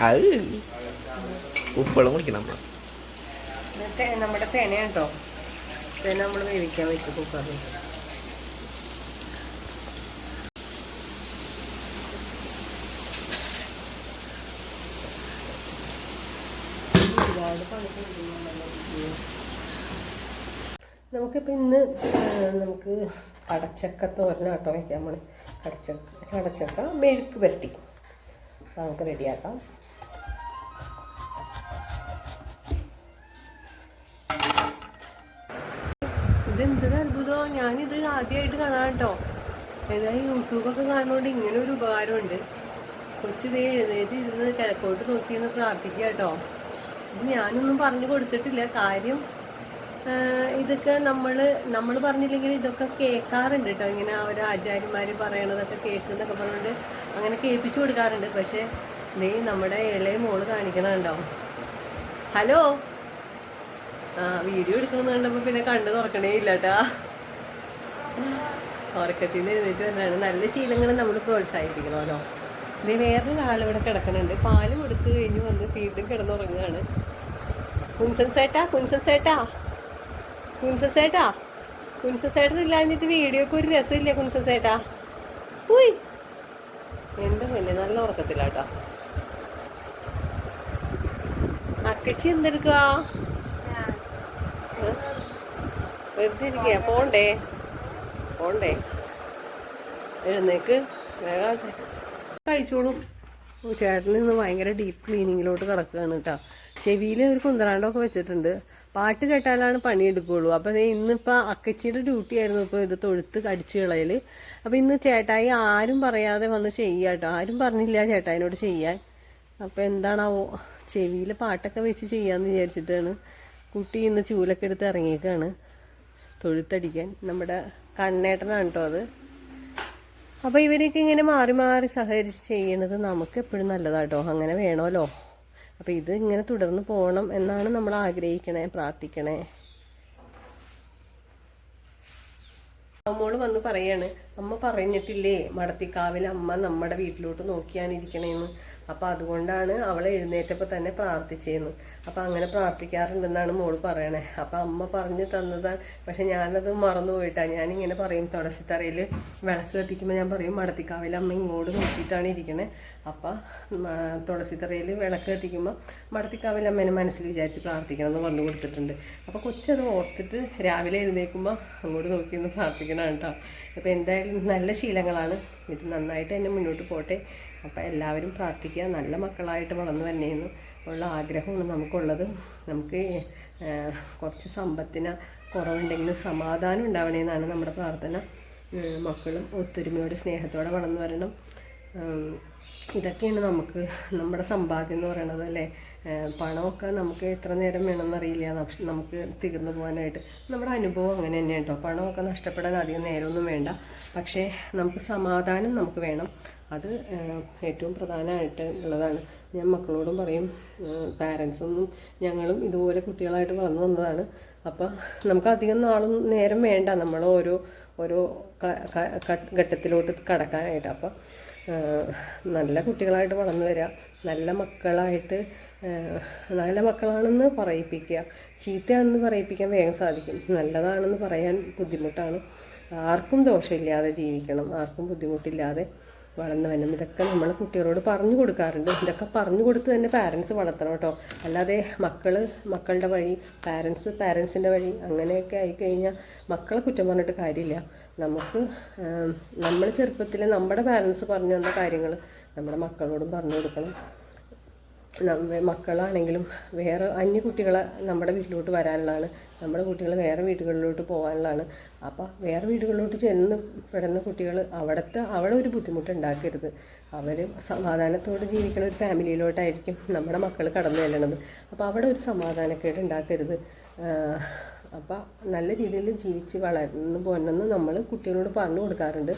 അത് ഉപ്പുവെള്ളം കുടിക്കണം. നമ്മുടെ തേന കേട്ടോ, തേന നമ്മൾ വേവിക്കാൻ വെച്ചു കുക്കറിൽ. ഒരുപാട് നമുക്കിപ്പോൾ ഇന്ന് നമുക്ക് കടച്ചക്ക തോരന കേട്ടോ വയ്ക്കാൻ പോണേ. കടച്ചക്ക മെഴുക്ക് പുരട്ടി നമുക്ക് റെഡിയാക്കാം. ഇതെന്തൊരു അത്ഭുതമോ! ഞാനിത് ആദ്യമായിട്ട് കാണാം കേട്ടോ. ഏതായാലും യൂട്യൂബൊക്കെ കാണുന്നതുകൊണ്ട് ഇങ്ങനെ ഒരു ഉപകാരമുണ്ട്. കൊച്ചിതേ എഴുന്നേറ്റ് ഇരുന്ന് കിഴക്കോട്ട് നോക്കിയെന്ന് പ്രാർത്ഥിക്കുക കേട്ടോ. ഇത് ഞാനൊന്നും പറഞ്ഞു കൊടുത്തിട്ടില്ല. കാര്യം ഇതൊക്കെ നമ്മൾ പറഞ്ഞില്ലെങ്കിൽ ഇതൊക്കെ കേൾക്കാറുണ്ട് കേട്ടോ. ഇങ്ങനെ ഓരോ ആചാര്യന്മാർ പറയണതൊക്കെ കേൾക്കുന്നതൊക്കെ പറഞ്ഞുകൊണ്ട് അങ്ങനെ കേൾപ്പിച്ചു കൊടുക്കാറുണ്ട്. പക്ഷേ നീ നമ്മുടെ ഇളയ മോള് കാണിക്കണുണ്ടോ? ഹലോ, വീഡിയോ എടുക്കണമെന്ന് കണ്ടപ്പോൾ പിന്നെ കണ്ടു തുറക്കണേ ഇല്ല കേട്ടാ. ഉറക്കത്തിൽ നിന്ന് എഴുന്നേറ്റ് വരാനാണ്. നല്ല ശീലങ്ങൾ നമ്മൾ പ്രോത്സാഹിപ്പിക്കണമല്ലോ. ഇത് വേറൊരാളിവിടെ കിടക്കുന്നുണ്ട്. പാല് കൊടുത്തു കഴിഞ്ഞ് വന്ന് വീണ്ടും കിടന്നുറങ്ങുകയാണ്. കുൻസൻ ചേട്ടൻ ഇല്ലാഞ്ഞിട്ട് വീഡിയോക്ക് ഒരു രസമില്ല. കുൻസൻ ചേട്ടാ ഉയ് എൻ്റെ മുന്നേ നല്ല ഉറക്കത്തിലാട്ടോ. അക്കച്ചി എന്തെടുക്കുക? വെറുതെ ഇരിക്കുക. പോണ്ടേ എഴുന്നേക്ക് വേഗം കഴിച്ചോളൂ. ചേട്ടൻ ഇന്ന് ഭയങ്കര ഡീപ്പ് ക്ലീനിങ്ങിലോട്ട് കിടക്കുകയാണ് കേട്ടോ. ചെവിയിൽ ഒരു കുന്തറാണ്ടൊക്കെ വെച്ചിട്ടുണ്ട്. പാട്ട് കേട്ടാലാണ് പണിയെടുക്കുകയുള്ളൂ. അപ്പം ഇന്നിപ്പോൾ അക്കച്ചിയുടെ ഡ്യൂട്ടി ആയിരുന്നു ഇപ്പോൾ ഇത് തൊഴുത്ത് കടിച്ചു കളയൽ. അപ്പം ഇന്ന് ചേട്ടായി ആരും പറയാതെ വന്ന് ചെയ്യുക കേട്ടോ. ആരും പറഞ്ഞില്ല ചേട്ടായിനോട് ചെയ്യാൻ. അപ്പം എന്താണാവോ ചെവിയിൽ പാട്ടൊക്കെ വെച്ച് ചെയ്യാമെന്ന് വിചാരിച്ചിട്ടാണ്. കുട്ടി ഇന്ന് ചൂലൊക്കെ എടുത്ത് ഇറങ്ങിയേക്കാണ് തൊഴുത്തടിക്കാൻ. നമ്മുടെ കണ്ണേട്ടനാണ് കേട്ടോ അത്. അപ്പോൾ ഇവരൊക്കെ ഇങ്ങനെ മാറി മാറി സഹകരിച്ച് ചെയ്യണത് നമുക്ക് എപ്പോഴും നല്ലതാട്ടോ. അങ്ങനെ വേണമല്ലോ. അപ്പോൾ ഇത് ഇങ്ങനെ തുടർന്ന് പോകണം എന്നാണ് നമ്മൾ ആഗ്രഹിക്കണേ, പ്രാർത്ഥിക്കണേ. അമ്മോട് വന്ന് പറയാണ്, അമ്മ പറഞ്ഞിട്ടില്ലേ മടത്തിക്കാവിൽ അമ്മ നമ്മുടെ വീട്ടിലോട്ട് നോക്കിയാണ് ഇരിക്കണേന്ന്. അപ്പം അതുകൊണ്ടാണ് അവൾ എഴുന്നേറ്റപ്പോൾ തന്നെ പ്രാർത്ഥിച്ചേന്ന്. അപ്പം അങ്ങനെ പ്രാർത്ഥിക്കാറുണ്ടെന്നാണ് മോള് പറയണേ. അപ്പം അമ്മ പറഞ്ഞു തന്നതാണ്. പക്ഷെ ഞാനത് മറന്നു പോയിട്ടാണ്. ഞാനിങ്ങനെ പറയും, തുളസിത്തറയിൽ വിളക്ക് കത്തിക്കുമ്പോൾ ഞാൻ പറയും മടത്തിക്കാവിൽ അമ്മ ഇങ്ങോട്ട് നോക്കിയിട്ടാണ് ഇരിക്കണേ. അപ്പം തുളസിത്തറയിൽ വിളക്ക് കത്തിക്കുമ്പോൾ മടത്തിക്കാവിൽ അമ്മേനെ മനസ്സിൽ വിചാരിച്ച് പ്രാർത്ഥിക്കണം എന്ന് പറഞ്ഞു കൊടുത്തിട്ടുണ്ട്. അപ്പോൾ കൊച്ചത് ഓർത്തിട്ട് രാവിലെ എഴുന്നേൽക്കുമ്പോൾ അങ്ങോട്ട് നോക്കിയൊന്ന് പ്രാർത്ഥിക്കണം കേട്ടോ. അപ്പോൾ എന്തായാലും നല്ല ശീലങ്ങളാണ്. ഇത് നന്നായിട്ട് തന്നെ മുന്നോട്ട് പോട്ടെ. അപ്പോൾ എല്ലാവരും പ്രാർത്ഥിക്കുക. നല്ല മക്കളായിട്ട് വളർന്നു വന്നേന്ന് ഉള്ള ആഗ്രഹമാണ് നമുക്കുള്ളത്. നമുക്ക് കുറച്ച് സമ്പത്തിന് കുറവുണ്ടെങ്കിലും സമാധാനം ഉണ്ടാവണേന്നാണ് നമ്മുടെ പ്രാർത്ഥന. മക്കളും ഒത്തൊരുമയോടെ സ്നേഹത്തോടെ വളർന്നു വരണം. ഇതൊക്കെയാണ് നമുക്ക് നമ്മുടെ സമ്പാദ്യം എന്ന് പറയണത് അല്ലേ. പണമൊക്കെ നമുക്ക് എത്ര നേരം വേണമെന്നറിയില്ല നമുക്ക് തീർന്നു പോകാനായിട്ട്. നമ്മുടെ അനുഭവം അങ്ങനെ തന്നെയാണ് കേട്ടോ. പണമൊക്കെ നഷ്ടപ്പെടാൻ അധികം നേരമൊന്നും വേണ്ട, പക്ഷേ നമുക്ക് സമാധാനം നമുക്ക് വേണം. അത് ഏറ്റവും പ്രധാനമായിട്ട് ഉള്ളതാണ്. ഞാൻ മക്കളോടും പറയും, പാരൻസൊന്നും ഞങ്ങളും ഇതുപോലെ കുട്ടികളായിട്ട് വളർന്നു വന്നതാണ്. അപ്പം നമുക്ക് അധികം നാളും നേരം വേണ്ട നമ്മൾ ഓരോ ഘട്ടത്തിലോട്ട് കടക്കാനായിട്ട്. അപ്പം നല്ല കുട്ടികളായിട്ട് വളർന്നു വരിക, നല്ല മക്കളാണെന്ന് പറയിപ്പിക്കുക. ചീത്തയാണെന്ന് പറയിപ്പിക്കാൻ വേഗം സാധിക്കും, നല്ലതാണെന്ന് പറയാൻ ബുദ്ധിമുട്ടാണ്. ആർക്കും ദോഷമില്ലാതെ ജീവിക്കണം, ആർക്കും ബുദ്ധിമുട്ടില്ലാതെ വളർന്നു വരണം. ഇതൊക്കെ നമ്മൾ കുട്ടികളോട് പറഞ്ഞു കൊടുക്കാറുണ്ട്. ഇതൊക്കെ പറഞ്ഞു കൊടുത്ത് തന്നെ പാരൻസ് വളർത്തണം കേട്ടോ. അല്ലാതെ മക്കളുടെ വഴി, പാരൻസിൻ്റെ വഴി അങ്ങനെയൊക്കെ ആയിക്കഴിഞ്ഞാൽ മക്കളെ കുറ്റം പറഞ്ഞിട്ട് കാര്യമില്ല. നമ്മൾ ചെറുപ്പത്തിൽ നമ്മുടെ പാരൻസ് പറഞ്ഞു തന്ന കാര്യങ്ങൾ നമ്മുടെ മക്കളോടും പറഞ്ഞു കൊടുക്കണം. മക്കളാണെങ്കിലും വേറെ അന്യ കുട്ടികളെ നമ്മുടെ വീട്ടിലോട്ട് വരാനുള്ളതാണ്, നമ്മുടെ കുട്ടികൾ വേറെ വീടുകളിലോട്ട് പോകാനുള്ളതാണ്. അപ്പോൾ വേറെ വീടുകളിലോട്ട് ചെന്ന് പെടുന്ന കുട്ടികൾ അവിടെ ഒരു ബുദ്ധിമുട്ടുണ്ടാക്കരുത്. അവർ സമാധാനത്തോടെ ജീവിക്കുന്ന ഒരു ഫാമിലിയിലോട്ടായിരിക്കും നമ്മുടെ മക്കൾ കടന്നു ചെല്ലണത്. അപ്പോൾ അവിടെ ഒരു സമാധാനക്കേട് ഉണ്ടാക്കരുത്. അപ്പോൾ നല്ല രീതിയിൽ ജീവിച്ച് വളർന്നു പോകണമെന്ന് നമ്മൾ കുട്ടികളോട് പറഞ്ഞു കൊടുക്കാറുണ്ട്.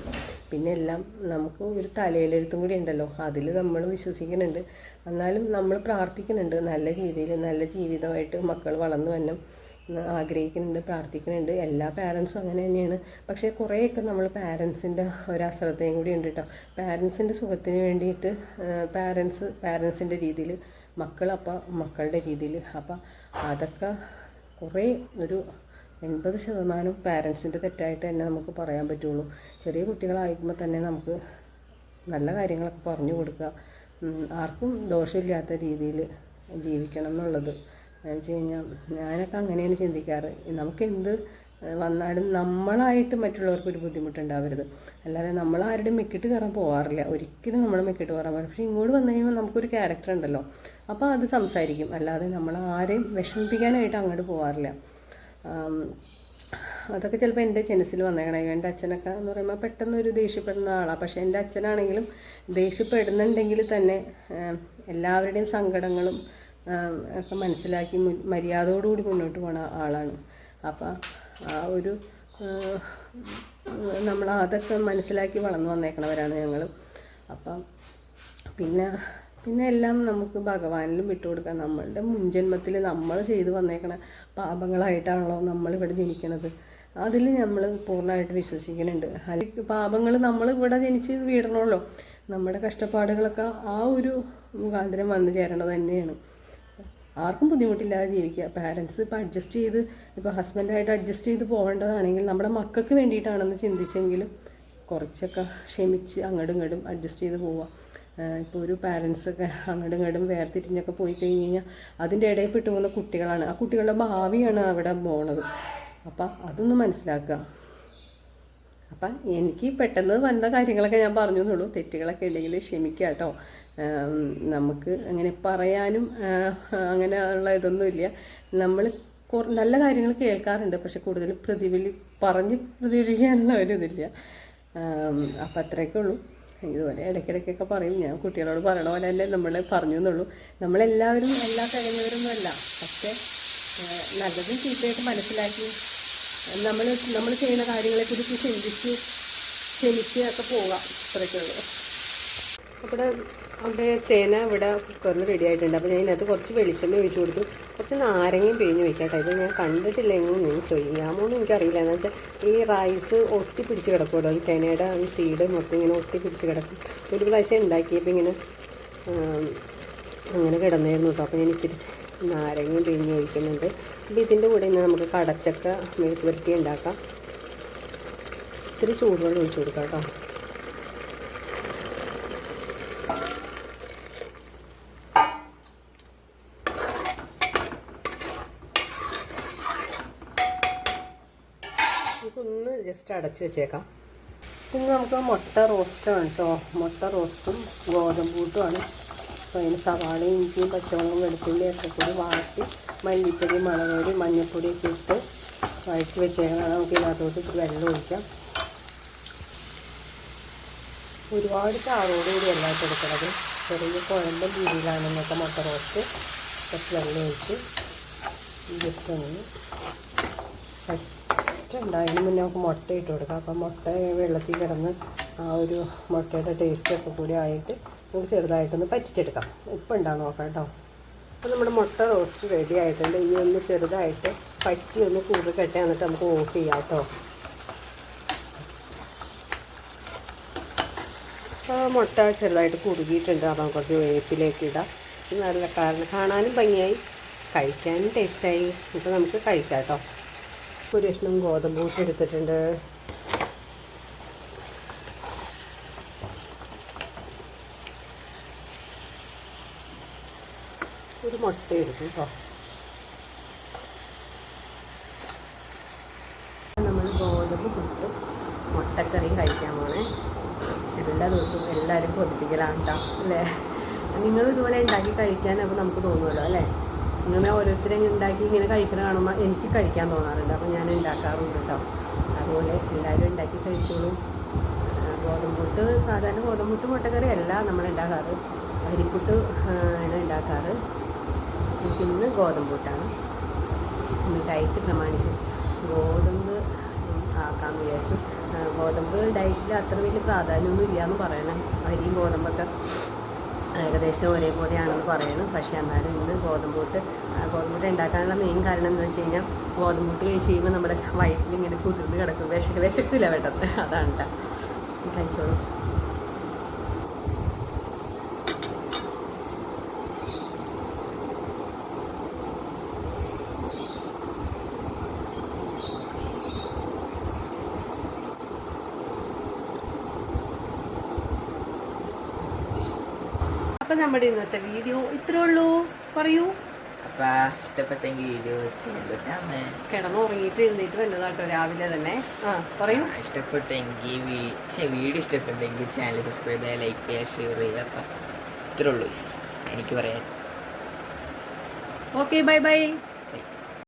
പിന്നെ എല്ലാം നമുക്ക് ഒരു തലയിലെഴുത്തും കൂടി ഉണ്ടല്ലോ, അതിൽ നമ്മൾ വിശ്വസിക്കുന്നുണ്ട്. എന്നാലും നമ്മൾ പ്രാർത്ഥിക്കുന്നുണ്ട് നല്ല രീതിയിൽ നല്ല ജീവിതമായിട്ട് മക്കൾ വളർന്നു വരണം ആഗ്രഹിക്കുന്നുണ്ട്, പ്രാർത്ഥിക്കുന്നുണ്ട്. എല്ലാ പാരൻസും അങ്ങനെ തന്നെയാണ്. പക്ഷേ കുറേയൊക്കെ നമ്മൾ പാരൻസിൻ്റെ ഒരശ്രദ്ധയും കൂടി ഉണ്ട് കേട്ടോ. പാരൻസിൻ്റെ സുഖത്തിന് വേണ്ടിയിട്ട് പാരൻസിൻ്റെ രീതിയിൽ, മക്കളുടെ രീതിയിൽ. അപ്പം അതൊക്കെ കുറേ ഒരു 80% പാരൻസിൻ്റെ തെറ്റായിട്ട് തന്നെ നമുക്ക് പറയാൻ പറ്റുള്ളൂ. ചെറിയ കുട്ടികളായിരിക്കുമ്പോൾ തന്നെ നമുക്ക് നല്ല കാര്യങ്ങളൊക്കെ പറഞ്ഞു കൊടുക്കുക, ആർക്കും ദോഷമില്ലാത്ത രീതിയിൽ ജീവിക്കണം എന്നുള്ളത് എന്ന് വെച്ച് കഴിഞ്ഞാൽ ഞാനൊക്കെ അങ്ങനെയാണ് ചിന്തിക്കാറ്. നമുക്കെന്ത് വന്നാലും നമ്മളായിട്ട് മറ്റുള്ളവർക്കൊരു ബുദ്ധിമുട്ടുണ്ടാവരുത്. അല്ലാതെ നമ്മളാരുടെയും മെക്കിട്ട് കയറാൻ പോകാറില്ല, ഒരിക്കലും നമ്മൾ മെക്കിട്ട് കയറാൻ പാടില്ല. പക്ഷേ ഇങ്ങോട്ട് വന്നു കഴിയുമ്പോൾ നമുക്കൊരു ക്യാരക്ടർ ഉണ്ടല്ലോ, അപ്പോൾ അത് സംസാരിക്കും. അല്ലാതെ നമ്മൾ ആരെയും വിഷമിപ്പിക്കാനായിട്ട് അങ്ങോട്ട് പോകാറില്ല. അതൊക്കെ ചിലപ്പോൾ എൻ്റെ ജനസിൽ വന്നേക്കണേ. എൻ്റെ അച്ഛനൊക്കെ എന്ന് പറയുമ്പോൾ പെട്ടെന്നൊരു ദേഷ്യപ്പെടുന്ന ആളാണ്. പക്ഷേ എൻ്റെ അച്ഛനാണെങ്കിലും ദേഷ്യപ്പെടുന്നുണ്ടെങ്കിൽ തന്നെ എല്ലാവരുടെയും സങ്കടങ്ങളും ഒക്കെ മനസ്സിലാക്കി മര്യാദയോടുകൂടി മുന്നോട്ട് പോകുന്ന ആളാണ്. അപ്പം നമ്മൾ അതൊക്കെ മനസ്സിലാക്കി വളർന്നു വന്നേക്കണവരാണ് ഞങ്ങൾ. അപ്പം പിന്നെ എല്ലാം നമുക്ക് ഭഗവാനിലും വിട്ടുകൊടുക്കാം. നമ്മളുടെ മുൻജന്മത്തിൽ നമ്മൾ ചെയ്തു വന്നേക്കണ പാപങ്ങളായിട്ടാണല്ലോ നമ്മളിവിടെ ജനിക്കണത്. അതിൽ നമ്മൾ പൂർണ്ണമായിട്ട് വിശ്വസിക്കുന്നുണ്ട്. അല്ലെങ്കിൽ പാപങ്ങൾ നമ്മളിവിടെ ജനിച്ച് വീടണമല്ലോ, നമ്മുടെ കഷ്ടപ്പാടുകളൊക്കെ ആ ഒരു മുഖാന്തരം വന്നു ചേരണത് തന്നെയാണ്. ആർക്കും ബുദ്ധിമുട്ടില്ലാതെ ജീവിക്കുക. പാരൻസ് ഇപ്പോൾ അഡ്ജസ്റ്റ് ചെയ്ത്, ഇപ്പോൾ ഹസ്ബൻഡായിട്ട് അഡ്ജസ്റ്റ് ചെയ്ത് പോകേണ്ടതാണെങ്കിൽ നമ്മുടെ മക്കൾക്ക് വേണ്ടിയിട്ടാണെന്ന് ചിന്തിച്ചെങ്കിലും കുറച്ചൊക്കെ ക്ഷമിച്ച് അങ്ങോട്ടും ഇങ്ങോട്ടും അഡ്ജസ്റ്റ് ചെയ്ത് പോവുക. ഇപ്പോൾ ഒരു പാരൻസൊക്കെ അങ്ങോട്ടും ഇങ്ങോട്ടും വേർതിരിഞ്ഞൊക്കെ പോയി കഴിഞ്ഞ് കഴിഞ്ഞാൽ അതിൻ്റെ ഇടയിൽ പെട്ടു പോകുന്ന കുട്ടികളാണ്, ആ കുട്ടികളുടെ ഭാവിയാണ് അവിടെ പോണത്. അപ്പം അതൊന്ന് മനസ്സിലാക്കുക. അപ്പം എനിക്ക് പെട്ടെന്ന് വന്ന കാര്യങ്ങളൊക്കെ ഞാൻ പറഞ്ഞു എന്നുള്ളൂ. തെറ്റുകളൊക്കെ ഉണ്ടെങ്കിൽ ക്ഷമിക്കുക കേട്ടോ. നമുക്ക് അങ്ങനെ പറയാനും അങ്ങനെയുള്ള ഇതൊന്നുമില്ല. നമ്മൾ നല്ല കാര്യങ്ങൾ കേൾക്കാറുണ്ട്, പക്ഷെ കൂടുതൽ പ്രതിഫലിക്കാനുള്ള ഒരു ഇതില്ല. അപ്പം അത്രയൊക്കെ ഉള്ളൂ. ഇതുപോലെ ഇടയ്ക്കിടയ്ക്കൊക്കെ പറയും, ഞാൻ കുട്ടികളോട് പറയണ പോലെ തന്നെ നമ്മൾ പറഞ്ഞു എന്നുള്ളൂ. നമ്മളെല്ലാവരും എല്ലാ കഴിഞ്ഞവരൊന്നുമല്ല, പക്ഷേ നല്ലതും ചീത്തയായിട്ട് മനസ്സിലാക്കി നമ്മൾ ചെയ്യുന്ന കാര്യങ്ങളെക്കുറിച്ച് ചിന്തിച്ച് ക്ഷമിച്ച് ഒക്കെ പോകാം. അത്രയ്ക്കുള്ളൂ. അവിടെ തേന ഇവിടെ കുക്കറിൽ റെഡി ആയിട്ടുണ്ട്. അപ്പോൾ ഞാൻ ഇതിനകത്ത് കുറച്ച് വെളിച്ചെണ്ണ ഒഴിച്ചു കൊടുത്തു, കുറച്ച് നാരങ്ങയും പിഴിഞ്ഞ് വയ്ക്കട്ടെ. ഇത് ഞാൻ കണ്ടിട്ടില്ലെങ്കിൽ ഞാൻ ചെയ്യാമോന്ന് എനിക്കറിയില്ല. എന്ന് വെച്ചാൽ ഈ റൈസ് ഒട്ടിപ്പിടിച്ച് കിടക്കുമല്ലോ, ഈ തേനയുടെ ഈ സീഡ് മൊത്തം ഇങ്ങനെ ഒട്ടിപ്പിടിച്ച് കിടക്കും. ഒരു പ്രാവശ്യം ഉണ്ടാക്കിയപ്പോൾ ഇങ്ങനെ അങ്ങനെ കിടന്നായിരുന്നു കേട്ടോ. അപ്പോൾ ഞാൻ ഇത്തിരി നാരങ്ങയും പിഴിഞ്ഞ് ഒഴിക്കുന്നുണ്ട്. അപ്പോൾ ഇതിൻ്റെ കൂടെ ഇന്ന് നമുക്ക് കടച്ചക്ക മെഴുക്ക് പുരട്ടി ഉണ്ടാക്കാം. ഇത്തിരി ചൂടുവെള്ളം ഒഴിച്ചു കൊടുക്കാം കേട്ടോ. ഇതൊന്ന് ജസ്റ്റ് അടച്ച് വെച്ചേക്കാം. പിന്നെ നമുക്ക് മുട്ട റോസ്റ്റാണ് കേട്ടോ. മുട്ട റോസ്റ്റും ഗോതമ്പ് കൂട്ടുമാണ്. അപ്പോൾ അതിന് സവാളയും ഇഞ്ചിയും പച്ചമുളകും വെളുത്തുള്ളിയും ഒക്കെ കൂടി വാട്ടി മല്ലിപ്പൊടി, മുളക് പൊടി, മഞ്ഞൾപ്പൊടിയൊക്കെ ഇട്ട് വഴറ്റി വെച്ചേക്കണം. നമുക്ക് ഇതിനകത്തോട്ട് ഇത്തിരി വെള്ളം ഒഴിക്കാം. ഒരുപാട് ചാറോടുകൂടി എല്ലായിട്ട് എടുക്കുന്നത്. ചെറിയ കുഴമ്പൻ രീതിയിലാണ് ഇന്നത്തെ മുട്ട റോസ്റ്റ്. കുറച്ച് വെള്ളം ഒഴിച്ച് ജസ്റ്റ് ഒന്ന് പറ്റുണ്ടായതിന് മുന്നേ നമുക്ക് മുട്ട ഇട്ട് കൊടുക്കാം. അപ്പം മുട്ട വെള്ളത്തിൽ കിടന്ന് ആ ഒരു മുട്ടയുടെ ടേസ്റ്റൊക്കെ കൂടി ആയിട്ട് നമുക്ക് ചെറുതായിട്ടൊന്ന് പറ്റിച്ചെടുക്കാം. ഉപ്പ് ഉണ്ടാകും നോക്കാം കേട്ടോ. അപ്പോൾ നമ്മുടെ മുട്ട റോസ്റ്റ് റെഡി ആയിട്ടുണ്ട്. ഇനി ഒന്ന് ചെറുതായിട്ട് പറ്റി ഒന്ന് കുറുകട്ടെ, എന്നിട്ട് നമുക്ക് ഓഫ് ചെയ്യാം കേട്ടോ. മുട്ട ചെറുതായിട്ട് കുറുകിയിട്ടുണ്ട്. അപ്പം കുറച്ച് വേപ്പിലേക്ക് ഇടാം. നല്ല കാണാനും ഭംഗിയായി, കഴിക്കാനും ടേസ്റ്റായി. ഇപ്പോൾ നമുക്ക് കഴിക്കാം കേട്ടോ. ഒരു കഷ്ണം ഗോതമ്പ് കൂട്ടി എടുത്തിട്ടുണ്ട്. ഒരു മുട്ട എടുക്കും കേട്ടോ. നമ്മൾ ഗോതമ്പ് പുട്ട് മുട്ടക്കറിയും കഴിക്കാൻ പോണേ. എല്ലാ ദിവസവും എല്ലാവരും കൊതിപ്പിക്കലാണ് കേട്ടോ അല്ലേ? നിങ്ങൾ ഇതുപോലെ ഉണ്ടാക്കി കഴിക്കാൻ അപ്പോൾ നമുക്ക് തോന്നുമല്ലോ അല്ലേ? ഇങ്ങനെ ഓരോരുത്തരും ഉണ്ടാക്കി ഇങ്ങനെ കഴിക്കണ കാണുമ്പോൾ എനിക്ക് കഴിക്കാൻ തോന്നാറുണ്ട്. അപ്പോൾ ഞാൻ ഉണ്ടാക്കാറുണ്ട് കേട്ടോ. അതുപോലെ എല്ലാവരും ഉണ്ടാക്കി കഴിച്ചോളും. ഗോതമ്പുട്ട് സാധാരണ ഗോതമ്പുട്ട് മുട്ടക്കറി അല്ല നമ്മൾ ഉണ്ടാക്കാറ്, അരിപ്പുട്ട് ആണ് ഉണ്ടാക്കാറ്. എനിക്കിന്ന് ഗോതമ്പുട്ടാണ്. ഇന്ന് ഡയറ്റ് പ്രമാണിച്ച് ഗോതമ്പ് ആക്കാമെന്ന് വിചാരിച്ചു. ഗോതമ്പ് ഡയറ്റിൽ അത്ര വലിയ പ്രാധാന്യമൊന്നും ഇല്ലയെന്ന് പറയണം. അരിയും ഗോതമ്പൊക്കെ ഏകദേശം ഒരേപോലെയാണെന്ന് പറയണം. പക്ഷേ എന്നാലും ഇന്ന് ഗോതമ്പൂട്ട് ഉണ്ടാക്കാനുള്ള മെയിൻ കാരണം എന്താണെന്ന് വെച്ച് കഴിഞ്ഞാൽ ഗോതമ്പൂട്ട് കഴിച്ച് കഴിയുമ്പോൾ നമ്മുടെ വയറ്റിൽ ഇങ്ങനെ കുതിർന്ന് കിടക്കും. വിശക്കില്ല പെട്ടെന്ന്. അതാണ് കേട്ടോ. കഴിച്ചോളൂ. അപ്പം നമ്മുടെ ഇന്നത്തെ വീഡിയോ ഇത്രേ ഉള്ളൂ. പറയൂ. അപ്പം ഇഷ്ടപ്പെട്ടെങ്കിൽ വീഡിയോ കിടന്നുറങ്ങിയിട്ട് എഴുന്നേറ്റ് വന്നതാട്ടോ രാവിലെ തന്നെ. പറയൂ. ഇഷ്ടപ്പെട്ടെങ്കിൽ വീഡിയോ ഇഷ്ടപ്പെട്ടെങ്കിൽ ചാനൽ സബ്സ്ക്രൈബ് ചെയ്യുക, ലൈക്ക് ചെയ്യുക, ഷെയർ ചെയ്യുക. അപ്പം ഇത്രേ ഉള്ളൂ എനിക്ക് പറയാൻ. Okay, bye bye.